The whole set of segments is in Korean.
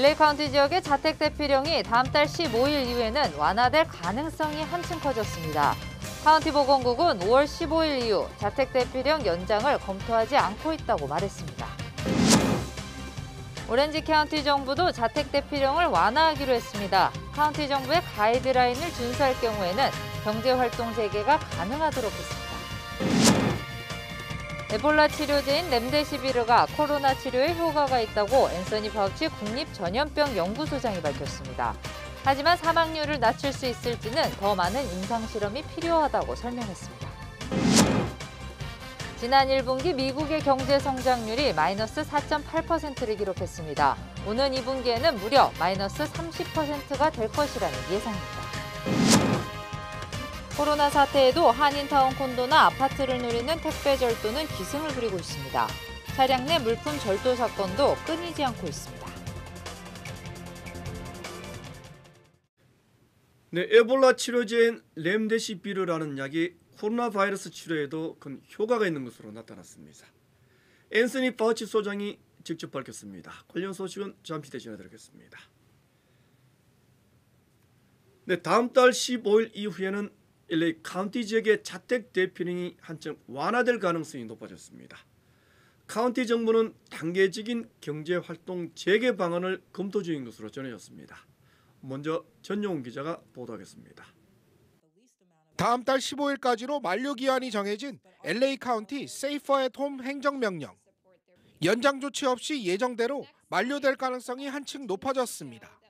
LA 카운티 지역의 자택 대피령이 다음 달 15일 이후에는 완화될 가능성이 한층 커졌습니다. 카운티 보건국은 5월 15일 이후 자택 대피령 연장을 검토하지 않고 있다고 말했습니다. 오렌지 카운티 정부도 자택 대피령을 완화하기로 했습니다. 카운티 정부의 가이드라인을 준수할 경우에는 경제활동 재개가 가능하도록 했습니다. 에볼라 치료제인 렘데시비르가 코로나 치료에 효과가 있다고 앤서니 파우치 국립전염병 연구소장이 밝혔습니다. 하지만 사망률을 낮출 수 있을지는 더 많은 임상실험이 필요하다고 설명했습니다. 지난 1분기 미국의 경제 성장률이 마이너스 4.8%를 기록했습니다. 오는 2분기에는 무려 마이너스 30%가 될 것이라는 예상입니다. 코로나 사태에도 한인타운 콘도나 아파트를 노리는 택배 절도는 기승을 부리고 있습니다. 차량 내 물품 절도 사건도 끊이지 않고 있습니다. 네, 에볼라 치료제인 렘데시비르라는 약이 코로나 바이러스 치료에도 큰 효과가 있는 것으로 나타났습니다. 앤서니 파우치 소장이 직접 밝혔습니다. 관련 소식은 잠시 뒤에 전해드리겠습니다. 네, 다음 달 15일 이후에는 LA 카운티 지역의 자택 대피령이 한층 완화될 가능성이 높아졌습니다. 카운티 정부는 단계적인 경제활동 재개 방안을 검토 중인 것으로 전해졌습니다. 먼저 전용훈 기자가 보도하겠습니다. 다음 달 15일까지로 만료 기한이 정해진 LA 카운티 세이퍼 앳 홈 행정명령. 연장 조치 없이 예정대로 만료될 가능성이 한층 높아졌습니다.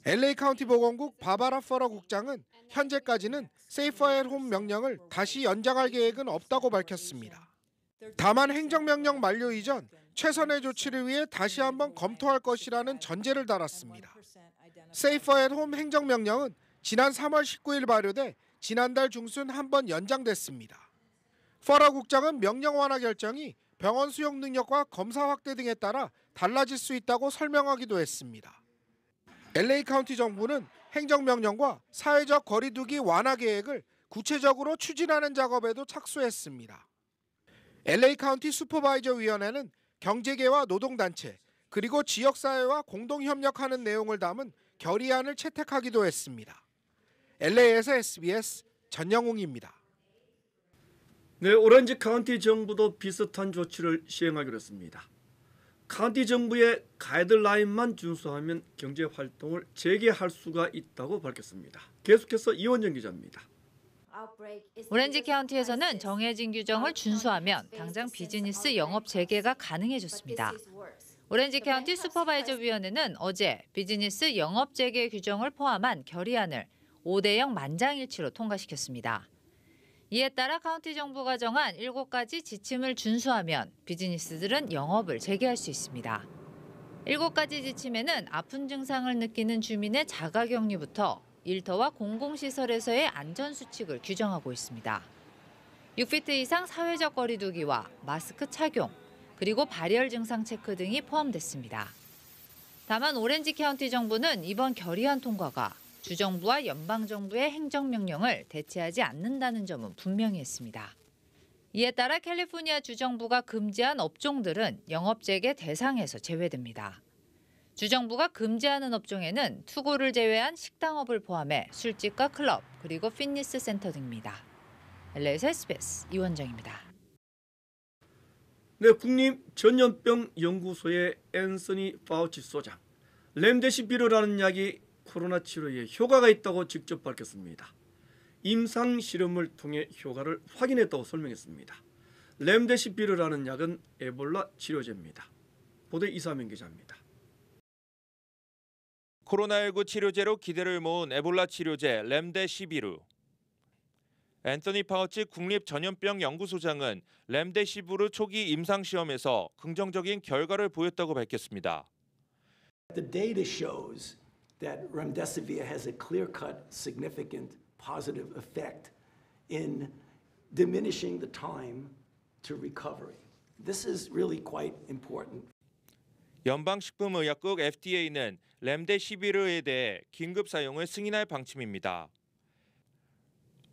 LA 카운티 보건국 바바라 퍼러 국장은 현재까지는 세이퍼 앳 홈 명령을 다시 연장할 계획은 없다고 밝혔습니다. 다만 행정명령 만료 이전 최선의 조치를 위해 다시 한번 검토할 것이라는 전제를 달았습니다. 세이퍼 앳 홈 행정명령은 지난 3월 19일 발효돼 지난달 중순 한 번 연장됐습니다. 퍼러 국장은 명령 완화 결정이 병원 수용 능력과 검사 확대 등에 따라 달라질 수 있다고 설명하기도 했습니다. LA 카운티 정부는 행정명령과 사회적 거리두기 완화 계획을 구체적으로 추진하는 작업에도 착수했습니다. LA 카운티 슈퍼바이저 위원회는 경제계와 노동단체 그리고 지역사회와 공동협력하는 내용을 담은 결의안을 채택하기도 했습니다. LA에서 SBS 전영웅입니다. 네, 오렌지 카운티 정부도 비슷한 조치를 시행하기로 했습니다. 카운티 정부의 가이드라인만 준수하면 경제활동을 재개할 수가 있다고 밝혔습니다. 계속해서 이원정 기자입니다. 오렌지 카운티에서는 정해진 규정을 준수하면 당장 비즈니스 영업 재개가 가능해졌습니다. 오렌지 카운티 슈퍼바이저 위원회는 어제 비즈니스 영업 재개 규정을 포함한 결의안을 5대0 만장일치로 통과시켰습니다. 이에 따라 카운티 정부가 정한 7가지 지침을 준수하면 비즈니스들은 영업을 재개할 수 있습니다. 7가지 지침에는 아픈 증상을 느끼는 주민의 자가격리부터 일터와 공공시설에서의 안전수칙을 규정하고 있습니다. 6피트 이상 사회적 거리두기와 마스크 착용, 그리고 발열 증상 체크 등이 포함됐습니다. 다만 오렌지 카운티 정부는 이번 결의안 통과가 주정부와 연방정부의 행정명령을 대체하지 않는다는 점은 분명히 했습니다. 이에 따라 캘리포니아 주정부가 금지한 업종들은 영업재개 대상에서 제외됩니다. 주정부가 금지하는 업종에는 투고를 제외한 식당업을 포함해 술집과 클럽, 그리고 피트니스 센터 등입니다. LA에서 SBS 이원정입니다. 네, 국립전염병연구소의 앤서니 파우치 소장, 렘데시비르라는 약이 코로나 치료에 효과가 있다고 직접 밝혔습니다. 임상 실험을 통해 효과를 확인했다고 설명했습니다. 렘데시비르라는 약은 에볼라 치료제입니다. 보도 이사명 기자입니다. 코로나19 치료제로 기대를 모은 에볼라 치료제 렘데시비르. 앤서니 파우치 국립전염병연구소장은 렘데시비르 초기 임상시험에서 긍정적인 결과를 보였다고 밝혔습니다. The data shows that remdesivir has a clear-cut, significant positive effect in diminishing the time to recovery. This is really quite important. 연방식품의약국 FDA는 렘데시비르에 대해 긴급 사용을 승인할 방침입니다.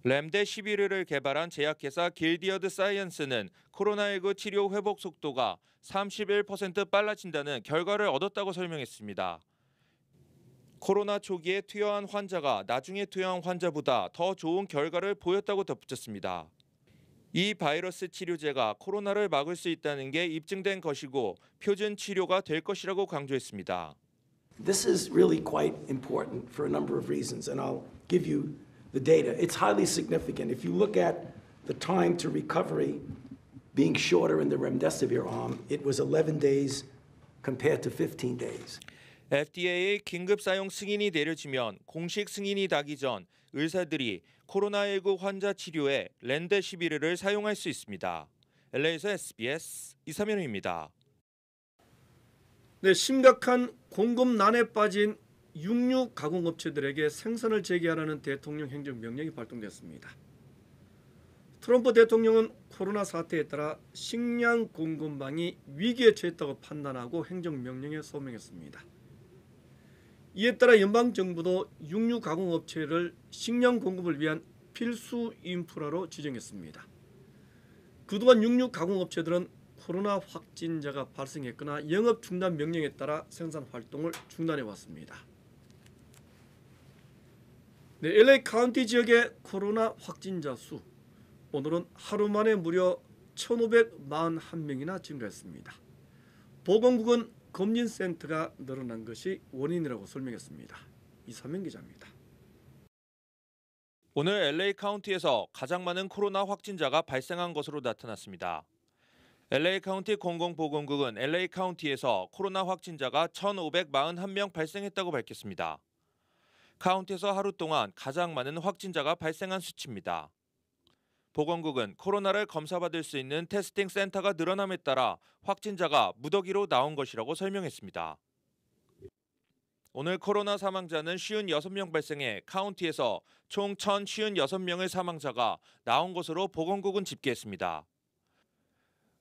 렘데시비르를 개발한 제약회사 길디어드 사이언스는 코로나19 치료 회복 속도가 31% 빨라진다는 결과를 얻었다고 설명했습니다. 코로나 초기에 투여한 환자가 나중에 투여한 환자보다 더 좋은 결과를 보였다고 덧붙였습니다. 이 바이러스 치료제가 코로나를 막을 수 있다는 게 입증된 것이고 표준 치료가 될 것이라고 강조했습니다. This is really quite important for a number of reasons, and I'll give you the data. It's highly significant. If you look at the time to recovery being shorter in the remdesivir arm, it was 11 days compared to 15 days. FDA의 긴급 사용 승인이 내려지면 공식 승인이 나기 전 의사들이 코로나19 환자 치료에 렌데시비르를 사용할 수 있습니다. LA에서 SBS 이삼현우입니다. 네, 심각한 공급난에 빠진 육류 가공업체들에게 생산을 재개하라는 대통령 행정명령이 발동됐습니다. 트럼프 대통령은 코로나 사태에 따라 식량 공급망이 위기에 처했다고 판단하고 행정명령에 서명했습니다. 이에 따라 연방정부도 육류 가공업체를 식량 공급을 위한 필수 인프라로 지정했습니다. 그동안 육류 가공업체들은 코로나 확진자가 발생했거나 영업 중단 명령에 따라 생산 활동을 중단해 왔습니다. 네, LA 카운티 지역의 코로나 확진자 수 오늘은 하루 만에 무려 1,541명이나 증가했습니다. 보건국은 검진센터가 늘어난 것이 원인이라고 설명했습니다. 이삼현 기자입니다. 오늘 LA 카운티에서 가장 많은 코로나 확진자가 발생한 것으로 나타났습니다. LA 카운티 공공보건국은 LA 카운티에서 코로나 확진자가 1,541명 발생했다고 밝혔습니다. 카운티에서 하루 동안 가장 많은 확진자가 발생한 수치입니다. 보건국은 코로나를 검사받을 수 있는 테스팅 센터가 늘어남에 따라 확진자가 무더기로 나온 것이라고 설명했습니다. 오늘 코로나 사망자는 56명 발생해 카운티에서 총 1,056명의 사망자가 나온 것으로 보건국은 집계했습니다.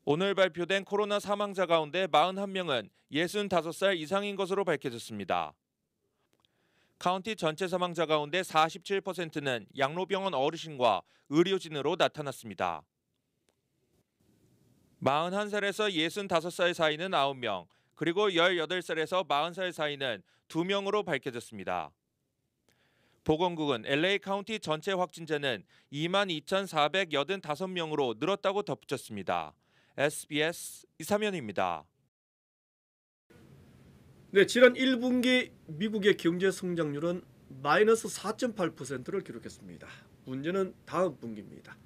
오늘 발표된 코로나 사망자 가운데 41명은 65살 이상인 것으로 밝혀졌습니다. 카운티 전체 사망자 가운데 47%는 양로병원 어르신과 의료진으로 나타났습니다. 41살에서 65살 사이는 9명, 그리고 18살에서 40살 사이는 2명으로 밝혀졌습니다. 보건국은 LA 카운티 전체 확진자는 22,485명으로 늘었다고 덧붙였습니다. SBS 이삼현입니다. 네, 지난 1분기 미국의 경제 성장률은 마이너스 4.8%를 기록했습니다. 문제는 다음 분기입니다.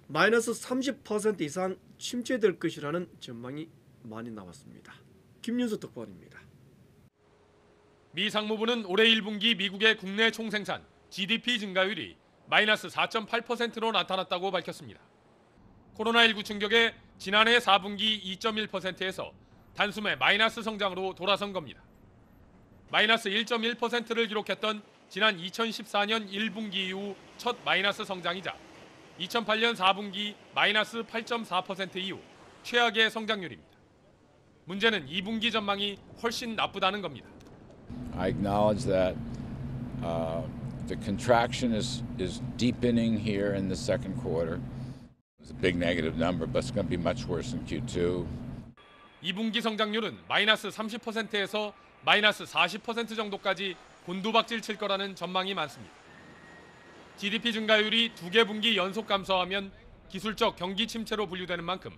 마이너스 30% 이상 침체될 것이라는 전망이 많이 나왔습니다. 김윤수 특파원입니다. 미 상무부는 올해 1분기 미국의 국내 총생산 GDP 증가율이 마이너스 4.8%로 나타났다고 밝혔습니다. 코로나19 충격에 지난해 4분기 2.1%에서 단숨에 마이너스 성장으로 돌아선 겁니다. 마이너스 1.1%를 기록했던 지난 2014년 1분기 이후 첫 마이너스 성장이자 2008년 4분기 마이너스 8.4% 이후 최악의 성장률입니다. 문제는 2분기 전망이 훨씬 나쁘다는 겁니다. I acknowledge that the contraction is deepening here in the second quarter. It's a big negative number, but it's going to be much worse in Q2. 2분기 성장률은 마이너스 30%에서 마이너스 40% 정도까지 곤두박질 칠 거라는 전망이 많습니다. GDP 증가율이 2개 분기 연속 감소하면 기술적 경기 침체로 분류되는 만큼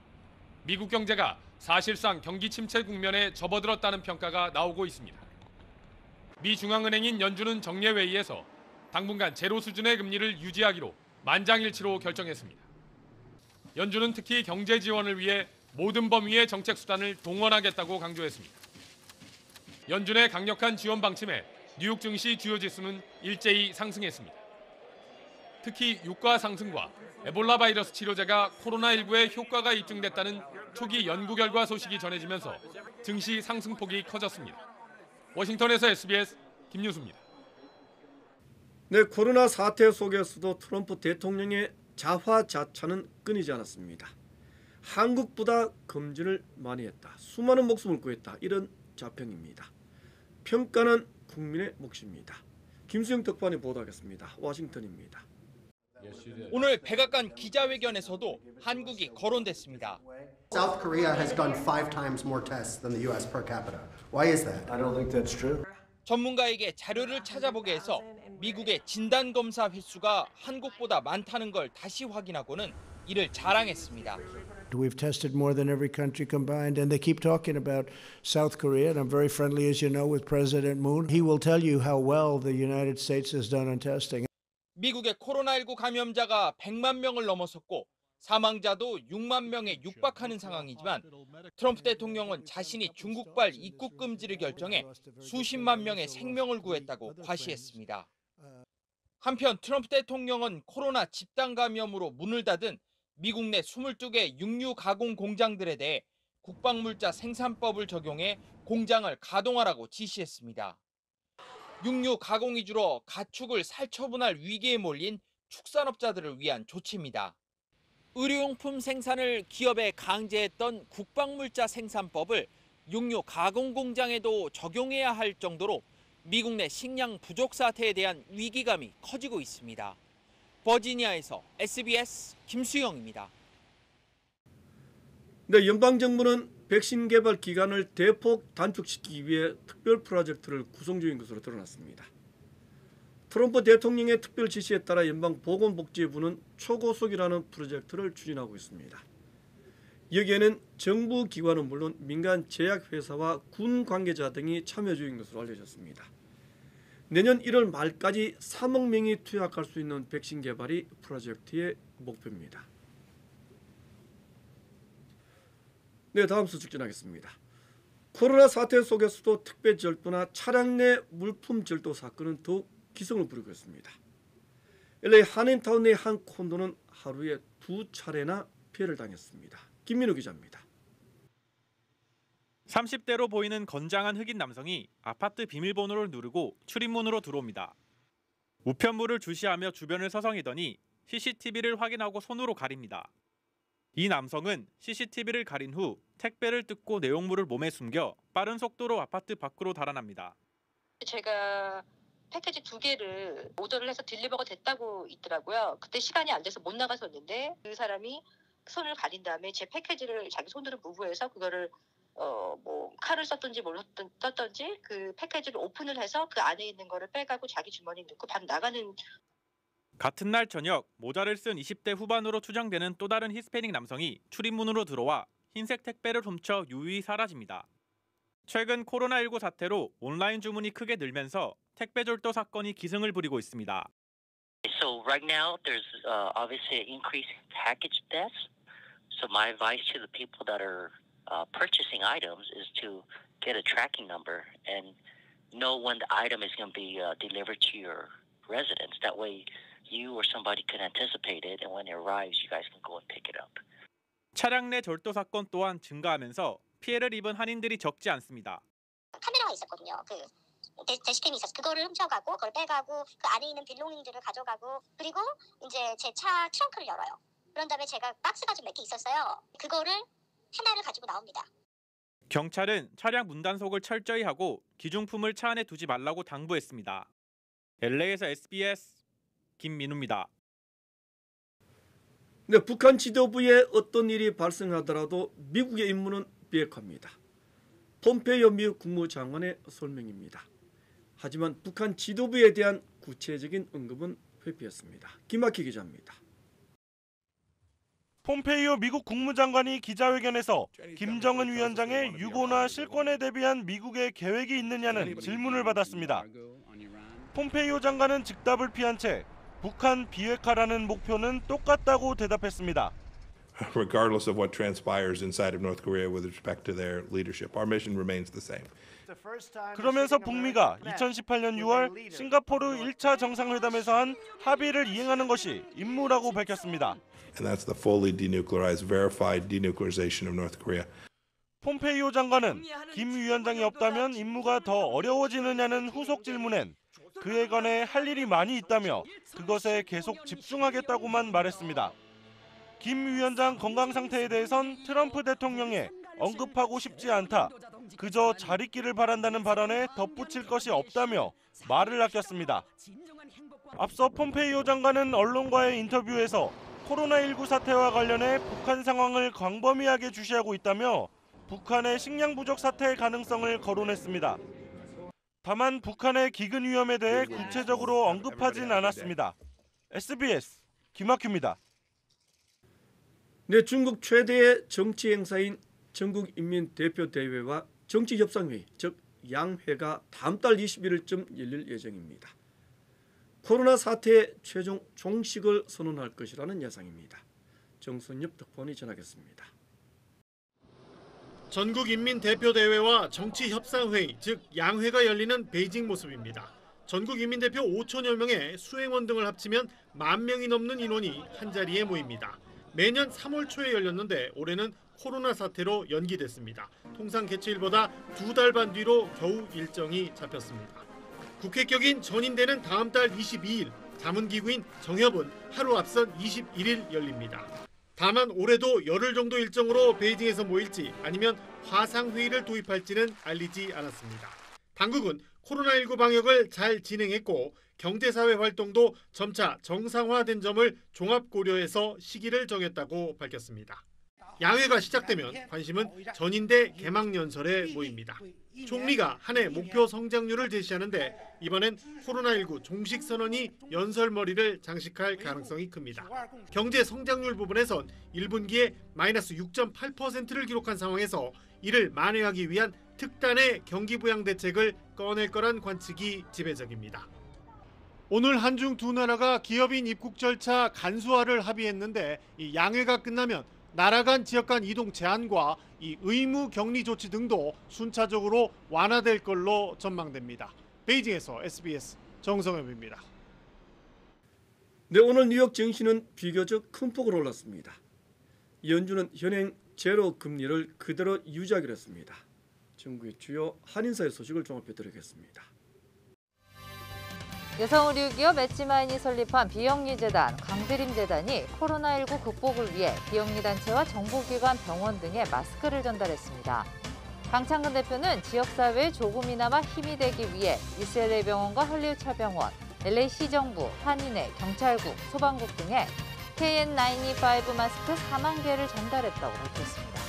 미국 경제가 사실상 경기 침체 국면에 접어들었다는 평가가 나오고 있습니다. 미 중앙은행인 연준은 정례회의에서 당분간 제로 수준의 금리를 유지하기로 만장일치로 결정했습니다. 연준은 특히 경제 지원을 위해 모든 범위의 정책 수단을 동원하겠다고 강조했습니다. 연준의 강력한 지원 방침에 뉴욕 증시 주요 지수는 일제히 상승했습니다. 특히 유가 상승과 에볼라 바이러스 치료제가 코로나19에 효과가 입증됐다는 초기 연구 결과 소식이 전해지면서 증시 상승폭이 커졌습니다. 워싱턴에서 SBS 김유수입니다. 네, 코로나 사태 속에서도 트럼프 대통령의 자화자찬은 끊이지 않았습니다. 한국보다 검진을 많이 했다. 수많은 목숨을 구했다. 이런 자평입니다. 평가는 국민의 몫입니다. 김수영 특파원이 보도하겠습니다. 워싱턴입니다. 오늘 백악관 기자회견에서도 한국이 거론됐습니다. South Korea has done 5 times more tests than the U.S. per capita. Why is that? I don't think that's true. 전문가에게 자료를 찾아보게 해서 미국의 진단검사 횟수가 한국보다 많다는 걸 다시 확인하고는 이를 자랑했습니다. We've tested more than every country combined, and they keep talking about South Korea, and I'm very friendly, as you know, with President Moon. He will tell you how well the United States has done on testing. 미국의 코로나19 감염자가 100만 명을 넘어섰고 사망자도 6만 명에 육박하는 상황이지만 트럼프 대통령은 자신이 중국발 입국 금지를 결정해 수십만 명의 생명을 구했다고 과시했습니다. 한편 트럼프 대통령은 코로나 집단 감염으로 문을 닫은 미국 내 22개 육류 가공 공장들에 대해 국방물자 생산법을 적용해 공장을 가동하라고 지시했습니다. 육류 가공이 줄어 가축을 살처분할 위기에 몰린 축산업자들을 위한 조치입니다. 의료용품 생산을 기업에 강제했던 국방물자 생산법을 육류 가공 공장에도 적용해야 할 정도로 미국 내 식량 부족 사태에 대한 위기감이 커지고 있습니다. 버지니아에서 SBS 김수영입니다. 네, 연방정부는 백신 개발 기간을 대폭 단축시키기 위해 특별 프로젝트를 구성 중인 것으로 드러났습니다. 트럼프 대통령의 특별 지시에 따라 연방보건복지부는 초고속이라는 프로젝트를 추진하고 있습니다. 여기에는 정부 기관은 물론 민간 제약회사와 군 관계자 등이 참여 중인 것으로 알려졌습니다. 내년 1월 말까지 3억 명이 투약할 수 있는 백신 개발이 프로젝트의 목표입니다. 네, 다음 소식 전하겠습니다. 코로나 사태 속에서도 택배 절도나 차량 내 물품 절도 사건은 더욱 기승을 부리고 있습니다. LA 한인타운 내 한 콘도는 하루에 2차례나 피해를 당했습니다. 김민우 기자입니다. 30대로 보이는 건장한 흑인 남성이 아파트 비밀번호를 누르고 출입문으로 들어옵니다. 우편물을 주시하며 주변을 서성이더니 CCTV를 확인하고 손으로 가립니다. 이 남성은 CCTV를 가린 후 택배를 뜯고 내용물을 몸에 숨겨 빠른 속도로 아파트 밖으로 달아납니다. 제가 패키지 2개를 오더를 해서 딜리버가 됐다고 있더라고요. 그때 시간이 안 돼서 못 나갔었는데 그 사람이 손을 가린 다음에 제 패키지를 자기 손으로 무브해서 그거를 칼을 썼든지 뭘 썼든지 그 패키지를 오픈을 해서 그 안에 있는 거를 빼가고 자기 주머니에 넣고 바로 나가는. 같은 날 저녁 모자를 쓴 20대 후반으로 추정되는 또 다른 히스패닉 남성이 출입문으로 들어와 흰색 택배를 훔쳐 유유히 사라집니다. 최근 코로나19 사태로 온라인 주문이 크게 늘면서 택배 절도 사건이 기승을 부리고 있습니다. So right now there's obviously an increase in package thefts. So my advice to the people that are purchasing items is to get a tracking number and know when the item is going to be delivered to your residence. That way you or somebody can anticipate it, and when it arrives, you guys can go and pick it up. 차량 내 절도 사건 또한 증가하면서 피해를 입은 한인들이 적지 않습니다. 카메라가 있었거든요. 그 대시캠이 있었어. 그거를 훔쳐가고 그걸 빼가고 그 안에 있는 빌롱잉들을 가져가고 그리고 이제 제 차 트렁크를 열어요. 그런 다음에 제가 박스가 좀 몇 개 있었어요. 그거를 하나를 가지고 나옵니다. 경찰은 차량 문단속을 철저히 하고 기중품을 차 안에 두지 말라고 당부했습니다. LA에서 SBS 김민우입니다. 네, 북한 지도부에 어떤 일이 발생하더라도 미국의 임무는 비핵화입니다. 폼페이오 미국 국무장관의 설명입니다. 하지만 북한 지도부에 대한 구체적인 언급은 회피했습니다. 김학희 기자입니다. 폼페이오 미국 국무장관이 기자회견에서 김정은 위원장의 유고나 실권에 대비한 미국의 계획이 있느냐는 질문을 받았습니다. 폼페이오 장관은 즉답을 피한 채 북한 비핵화라는 목표는 똑같다고 대답했습니다. Regardless of what transpires inside of North Korea with respect to their leadership, our mission remains the same. 그러면서 북미가 2018년 6월 싱가포르 1차 정상회담에서 한 합의를 이행하는 것이 임무라고 밝혔습니다. And that's the fully denuclearized, verified denuclearization of North Korea. 폼페이오 장관은 김 위원장이 없다면 임무가 더 어려워지느냐는 후속 질문엔 그에 관해 할 일이 많이 있다며 그것에 계속 집중하겠다고만 말했습니다. 김 위원장 건강 상태에 대해선 트럼프 대통령에 언급하고 싶지 않다. 그저 잘 있기를 바란다는 발언에 덧붙일 것이 없다며 말을 아꼈습니다. 앞서 폼페이오 장관은 언론과의 인터뷰에서 코로나19 사태와 관련해 북한 상황을 광범위하게 주시하고 있다며 북한의 식량 부족 사태의 가능성을 거론했습니다. 다만 북한의 기근 위험에 대해 구체적으로 언급하진 않았습니다. SBS 김학규입니다. 네, 중국 최대의 정치 행사인 전국인민대표대회와 정치협상회의, 즉 양회가 다음 달 21일쯤 열릴 예정입니다. 코로나 사태의 최종 종식을 선언할 것이라는 예상입니다. 정선엽 특파원이 전하겠습니다. 전국인민대표대회와 정치협상회의, 즉 양회가 열리는 베이징 모습입니다. 전국인민대표 5천여 명의 수행원 등을 합치면 10,000명이 넘는 인원이 한자리에 모입니다. 매년 3월 초에 열렸는데 올해는 코로나 사태로 연기됐습니다. 통상 개최일보다 2달 반 뒤로 겨우 일정이 잡혔습니다. 국회격인 전인대는 다음 달 22일, 자문기구인 정협은 하루 앞선 21일 열립니다. 다만 올해도 열흘 정도 일정으로 베이징에서 모일지 아니면 화상회의를 도입할지는 알리지 않았습니다. 당국은 코로나19 방역을 잘 진행했고 경제사회 활동도 점차 정상화된 점을 종합 고려해서 시기를 정했다고 밝혔습니다. 양회가 시작되면 관심은 전인대 개막연설에 모입니다. 총리가 한 해 목표 성장률을 제시하는데 이번엔 코로나19 종식 선언이 연설머리를 장식할 가능성이 큽니다. 경제 성장률 부분에선 1분기에 마이너스 6.8%를 기록한 상황에서 이를 만회하기 위한 특단의 경기 부양 대책을 꺼낼 거란 관측이 지배적입니다. 오늘 한중 두 나라가 기업인 입국 절차 간소화를 합의했는데 이 양회가 끝나면 나라 간 지역 간 이동 제한과 이 의무 격리 조치 등도 순차적으로 완화될 걸로 전망됩니다. 베이징에서 SBS 정성엽입니다. 네, 오늘 뉴욕 증시는 비교적 큰 폭으로 올랐습니다. 연준은 현행 제로 금리를 그대로 유지하기로 했습니다. 전국의 주요 한인사의 소식을 종합해드리겠습니다. 여성 의료기업 엣지마인이 설립한 비영리재단 강드림재단이 코로나19 극복을 위해 비영리단체와 정보기관, 병원 등에 마스크를 전달했습니다. 강창근 대표는 지역사회에 조금이나마 힘이 되기 위해 UCLA 병원과 헐리우드차병원, LA시정부, 한인회, 경찰국, 소방국 등에 KN95 마스크 4만 개를 전달했다고 밝혔습니다.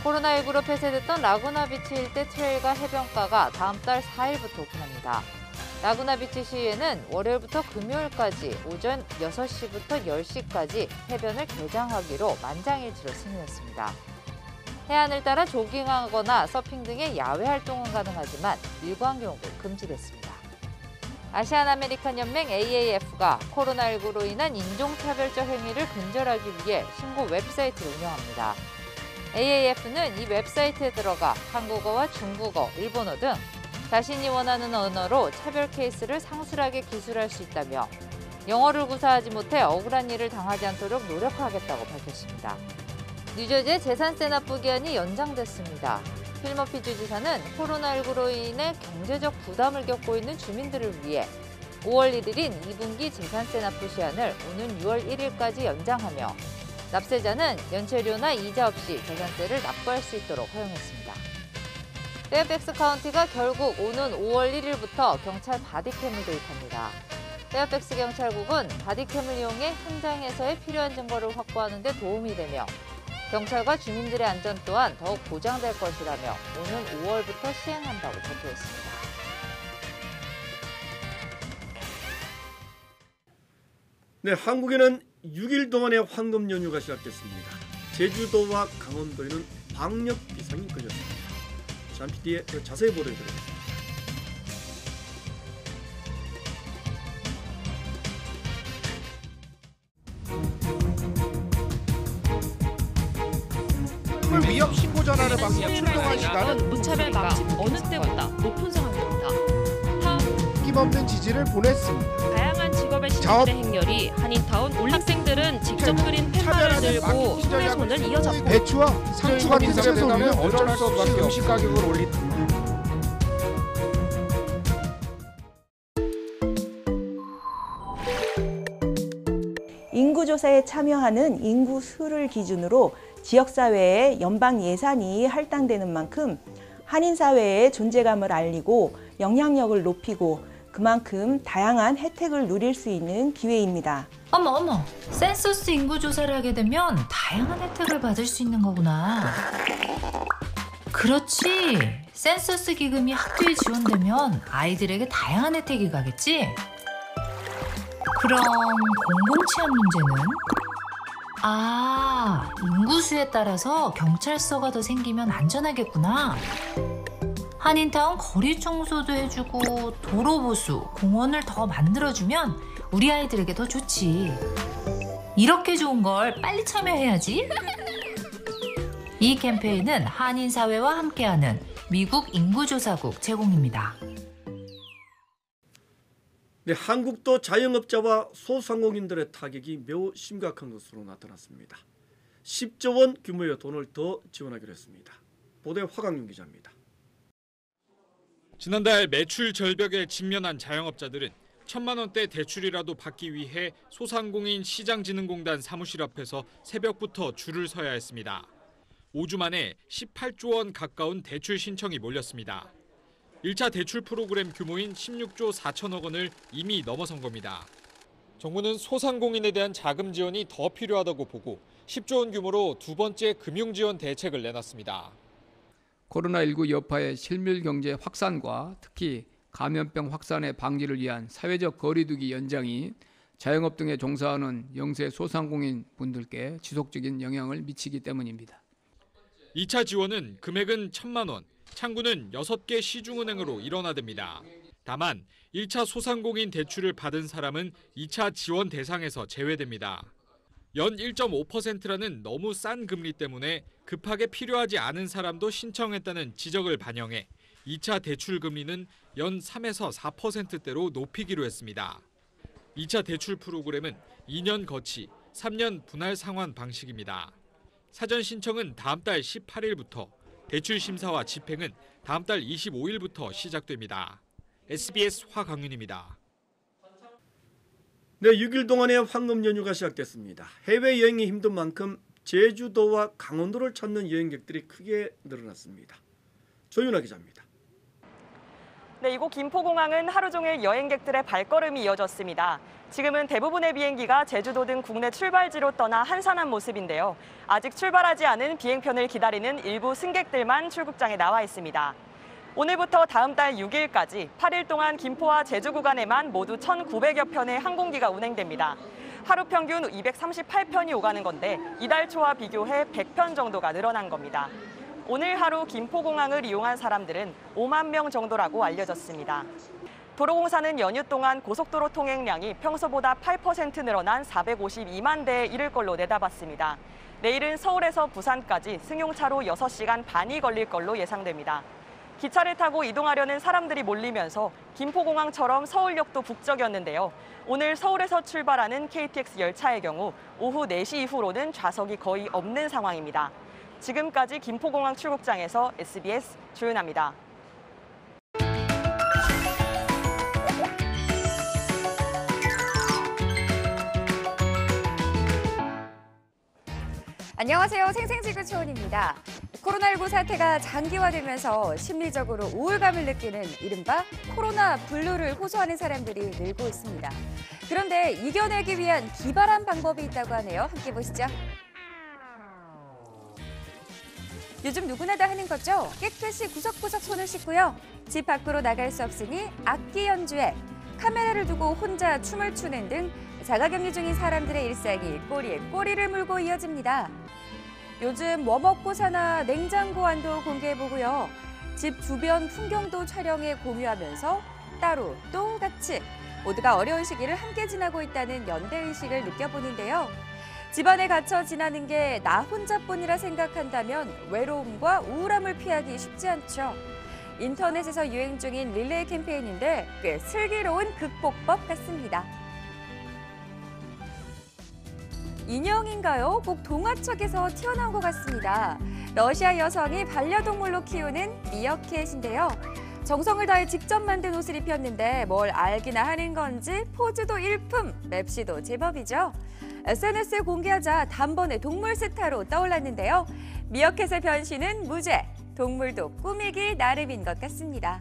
코로나19로 폐쇄됐던 라구나비치 일대 트레일과 해변가가 다음 달 4일부터 오픈합니다. 라구나비치 시위에는 월요일부터 금요일까지 오전 6시부터 10시까지 해변을 개장하기로 만장일치로 승인했습니다. 해안을 따라 조깅하거나 서핑 등의 야외 활동은 가능하지만 일광욕은 금지됐습니다. 아시안-아메리칸 연맹 AAF가 코로나19로 인한 인종차별적 행위를 근절하기 위해 신고 웹사이트를 운영합니다. AAF는 이 웹사이트에 들어가 한국어와 중국어, 일본어 등 자신이 원하는 언어로 차별 케이스를 상술하게 기술할 수 있다며 영어를 구사하지 못해 억울한 일을 당하지 않도록 노력하겠다고 밝혔습니다. 뉴저지의 재산세 납부 기한이 연장됐습니다. 필 머피 주지사는 코로나19로 인해 경제적 부담을 겪고 있는 주민들을 위해 5월 1일인 2분기 재산세 납부 시한을 오는 6월 1일까지 연장하며 납세자는 연체료나 이자 없이 재산세를 납부할 수 있도록 허용했습니다. 페어팩스 카운티가 결국 오는 5월 1일부터 경찰 바디캠을 도입합니다. 페어팩스 경찰국은 바디캠을 이용해 현장에서의 필요한 증거를 확보하는 데 도움이 되며 경찰과 주민들의 안전 또한 더욱 보장될 것이라며 오는 5월부터 시행한다고 발표했습니다. 네, 한국에는 6일 동안의 황금 연휴가 시작됐습니다. 제주도와 강원도에는 방역 비상이 걸렸습니다. 잠시 뒤에 더 자세히 보도해드리겠습니다. 위협 신고 전화를 받고 출동한 시간은 무차별 방지 어느 때보다 높은 상황입니다. 힘없는 지지를 보냈습니다. 다양한 직업의 신분의 행렬이 한인타운 학생들은 직접 끓인 팻말을 들고 손을 이어잡고 배추와 상추 같은 채소는 어쩔 수 없이 음식 가격을 올린다. 인구조사에 참여하는 인구 수를 기준으로 지역사회에 연방 예산이 할당되는 만큼 한인사회의 존재감을 알리고 영향력을 높이고 그만큼 다양한 혜택을 누릴 수 있는 기회입니다. 어머, 센서스 인구조사를 하게 되면 다양한 혜택을 받을 수 있는 거구나. 그렇지, 센서스 기금이 학교에 지원되면 아이들에게 다양한 혜택이 가겠지? 그럼 공공치안 문제는? 아, 인구수에 따라서 경찰서가 더 생기면 안전하겠구나. 한인타운 거리 청소도 해주고 도로 보수, 공원을 더 만들어주면 우리 아이들에게 더 좋지. 이렇게 좋은 걸 빨리 참여해야지. 이 캠페인은 한인사회와 함께하는 미국 인구조사국 제공입니다. 네, 한국도 자영업자와 소상공인들의 타격이 매우 심각한 것으로 나타났습니다. 10조 원 규모의 돈을 더 지원하기로 했습니다. 보도에 화강윤 기자입니다. 지난달 매출 절벽에 직면한 자영업자들은 1,000만 원대 대출이라도 받기 위해 소상공인 시장진흥공단 사무실 앞에서 새벽부터 줄을 서야 했습니다. 5주 만에 18조 원 가까운 대출 신청이 몰렸습니다. 1차 대출 프로그램 규모인 16조 4천억 원을 이미 넘어선 겁니다. 정부는 소상공인에 대한 자금 지원이 더 필요하다고 보고 10조 원 규모로 두 번째 금융지원 대책을 내놨습니다. 코로나19 여파의 실물 경제 확산과 특히 감염병 확산의 방지를 위한 사회적 거리두기 연장이 자영업 등에 종사하는 영세 소상공인 분들께 지속적인 영향을 미치기 때문입니다. 2차 지원은 금액은 1,000만 원, 창구는 6개 시중은행으로 일원화됩니다. 다만 1차 소상공인 대출을 받은 사람은 2차 지원 대상에서 제외됩니다. 연 1.5%라는 너무 싼 금리 때문에 급하게 필요하지 않은 사람도 신청했다는 지적을 반영해 2차 대출 금리는 연 3에서 4%대로 높이기로 했습니다. 2차 대출 프로그램은 2년 거치, 3년 분할 상환 방식입니다. 사전 신청은 다음 달 18일부터, 대출 심사와 집행은 다음 달 25일부터 시작됩니다. SBS 화강윤입니다. 네, 6일 동안의 황금 연휴가 시작됐습니다. 해외여행이 힘든 만큼 제주도와 강원도를 찾는 여행객들이 크게 늘어났습니다. 조윤아 기자입니다. 네, 이곳 김포공항은 하루 종일 여행객들의 발걸음이 이어졌습니다. 지금은 대부분의 비행기가 제주도 등 국내 출발지로 떠나 한산한 모습인데요. 아직 출발하지 않은 비행편을 기다리는 일부 승객들만 출국장에 나와 있습니다. 오늘부터 다음 달 6일까지 8일 동안 김포와 제주 구간에만 모두 1,900여 편의 항공기가 운행됩니다. 하루 평균 238편이 오가는 건데 이달 초와 비교해 100편 정도가 늘어난 겁니다. 오늘 하루 김포공항을 이용한 사람들은 5만 명 정도라고 알려졌습니다. 도로공사는 연휴 동안 고속도로 통행량이 평소보다 8% 늘어난 452만 대에 이를 걸로 내다봤습니다. 내일은 서울에서 부산까지 승용차로 6시간 반이 걸릴 걸로 예상됩니다. 기차를 타고 이동하려는 사람들이 몰리면서 김포공항처럼 서울역도 북적였는데요. 오늘 서울에서 출발하는 KTX 열차의 경우 오후 4시 이후로는 좌석이 거의 없는 상황입니다. 지금까지 김포공항 출국장에서 SBS 조윤아입니다. 안녕하세요. 생생지구 초은입니다. 코로나19 사태가 장기화되면서 심리적으로 우울감을 느끼는 이른바 코로나 블루를 호소하는 사람들이 늘고 있습니다. 그런데 이겨내기 위한 기발한 방법이 있다고 하네요. 함께 보시죠. 요즘 누구나 다 하는 거죠? 깨끗이 구석구석 손을 씻고요. 집 밖으로 나갈 수 없으니 악기 연주에 카메라를 두고 혼자 춤을 추는 등 자가격리 중인 사람들의 일상이 꼬리에 꼬리를 물고 이어집니다. 요즘 뭐 먹고 사나 냉장고 안도 공개해보고요. 집 주변 풍경도 촬영해 공유하면서 따로 또 같이 모두가 어려운 시기를 함께 지나고 있다는 연대의식을 느껴보는데요. 집안에 갇혀 지나는 게 나 혼자뿐이라 생각한다면 외로움과 우울함을 피하기 쉽지 않죠. 인터넷에서 유행 중인 릴레이 캠페인인데 꽤 슬기로운 극복법 같습니다. 인형인가요? 꼭 동화책에서 튀어나온 것 같습니다. 러시아 여성이 반려동물로 키우는 미어캣인데요. 정성을 다해 직접 만든 옷을 입혔는데 뭘 알기나 하는 건지 포즈도 일품, 맵시도 제법이죠. SNS에 공개하자 단번에 동물 스타로 떠올랐는데요. 미어캣의 변신은 무죄, 동물도 꾸미기 나름인 것 같습니다.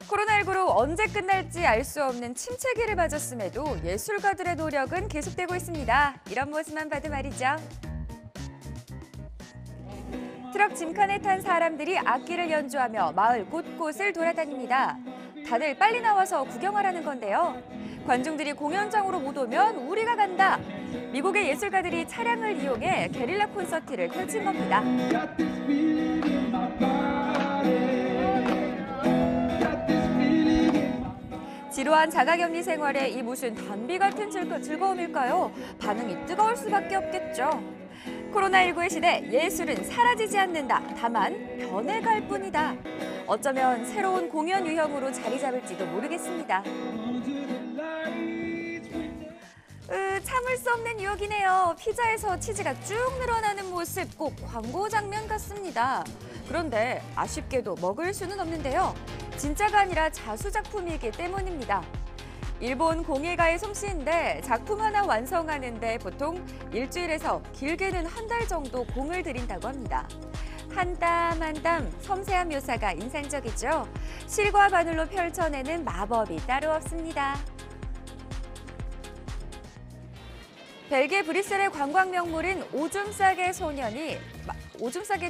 코로나19로 언제 끝날지 알 수 없는 침체기를 맞았음에도 예술가들의 노력은 계속되고 있습니다. 이런 모습만 봐도 말이죠. 트럭 짐칸에 탄 사람들이 악기를 연주하며 마을 곳곳을 돌아다닙니다. 다들 빨리 나와서 구경하라는 건데요. 관중들이 공연장으로 못 오면 우리가 간다. 미국의 예술가들이 차량을 이용해 게릴라 콘서트를 펼친 겁니다. 지루한 자가격리 생활에 이 무슨 단비 같은 즐거움일까요? 반응이 뜨거울 수밖에 없겠죠. 코로나19의 시대, 예술은 사라지지 않는다. 다만 변해갈 뿐이다. 어쩌면 새로운 공연 유형으로 자리 잡을지도 모르겠습니다. 참을 수 없는 유혹이네요. 피자에서 치즈가 쭉 늘어나는 모습 꼭 광고 장면 같습니다. 그런데 아쉽게도 먹을 수는 없는데요. 진짜가 아니라 자수작품이기 때문입니다. 일본 공예가의 솜씨인데 작품 하나 완성하는데 보통 일주일에서 길게는 한 달 정도 공을 들인다고 합니다. 한 땀 한 땀 섬세한 묘사가 인상적이죠. 실과 바늘로 펼쳐내는 마법이 따로 없습니다. 벨기에 브뤼셀의 관광 명물인 오줌 싸개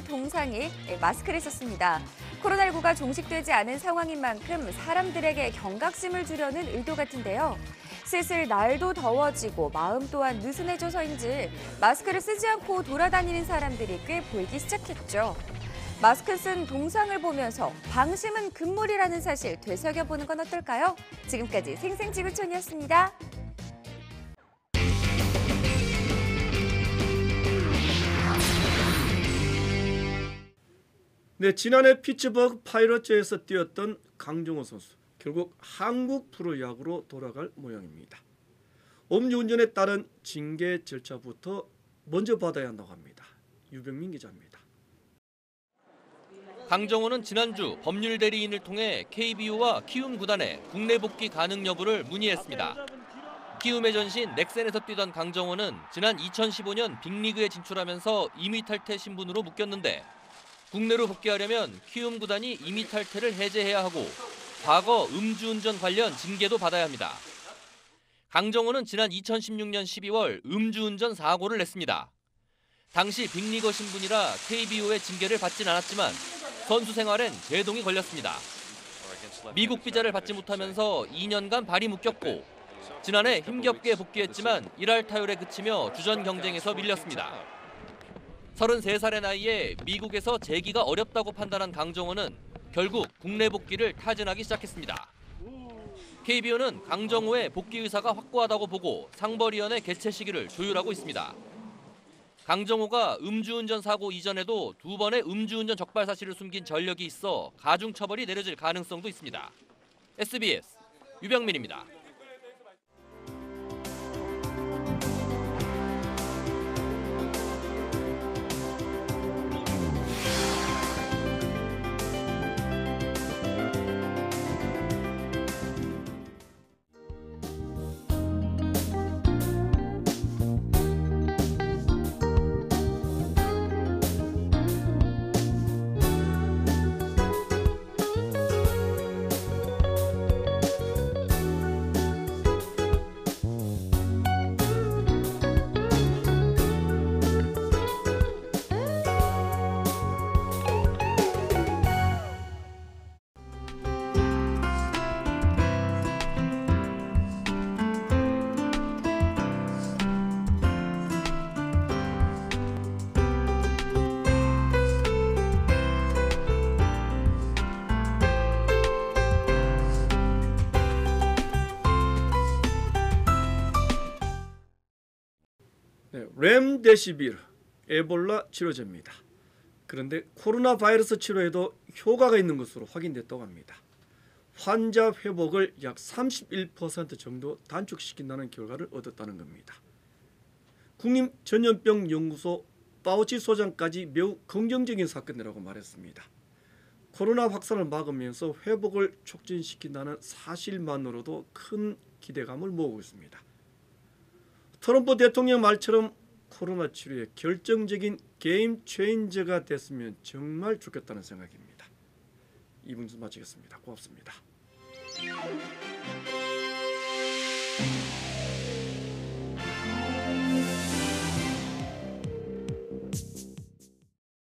동상이 마스크를 썼습니다. 코로나19가 종식되지 않은 상황인 만큼 사람들에게 경각심을 주려는 의도 같은데요. 슬슬 날도 더워지고 마음 또한 느슨해져서인지 마스크를 쓰지 않고 돌아다니는 사람들이 꽤 보이기 시작했죠. 마스크 쓴 동상을 보면서 방심은 금물이라는 사실 되새겨보는 건 어떨까요? 지금까지 생생지구촌이었습니다. 네, 지난해 피츠버그 파이러츠에서 뛰었던 강정호 선수. 결국 한국 프로야구로 돌아갈 모양입니다. 음주운전에 따른 징계 절차부터 먼저 받아야 한다고 합니다. 유병민 기자입니다. 강정호는 지난주 법률 대리인을 통해 KBO와 키움 구단에 국내 복귀 가능 여부를 문의했습니다. 키움의 전신 넥센에서 뛰던 강정호는 지난 2015년 빅리그에 진출하면서 임의 탈퇴 신분으로 묶였는데 국내로 복귀하려면 키움 구단이 임의 탈퇴를 해제해야 하고 과거 음주운전 관련 징계도 받아야 합니다. 강정호는 지난 2016년 12월 음주운전 사고를 냈습니다. 당시 빅리거 신분이라 KBO의 징계를 받진 않았지만 선수 생활엔 제동이 걸렸습니다. 미국 비자를 받지 못하면서 2년간 발이 묶였고 지난해 힘겹게 복귀했지만 일할 타율에 그치며 주전 경쟁에서 밀렸습니다. 33살의 나이에 미국에서 재기가 어렵다고 판단한 강정호는 결국 국내 복귀를 타진하기 시작했습니다. KBO는 강정호의 복귀 의사가 확고하다고 보고 상벌위원회 개최 시기를 조율하고 있습니다. 강정호가 음주운전 사고 이전에도 2번의 음주운전 적발 사실을 숨긴 전력이 있어 가중처벌이 내려질 가능성도 있습니다. SBS 유병민입니다. 네, 렘데시비르 에볼라 치료제입니다. 그런데 코로나 바이러스 치료에도 효과가 있는 것으로 확인됐다고 합니다. 환자 회복을 약 31% 정도 단축시킨다는 결과를 얻었다는 겁니다. 국립전염병연구소 파우치 소장까지 매우 긍정적인 사건이라고 말했습니다. 코로나 확산을 막으면서 회복을 촉진시킨다는 사실만으로도 큰 기대감을 모으고 있습니다. 트럼프 대통령 말처럼 코로나 치료의 결정적인 게임 체인저가 됐으면 정말 좋겠다는 생각입니다. 2분 마치겠습니다. 고맙습니다.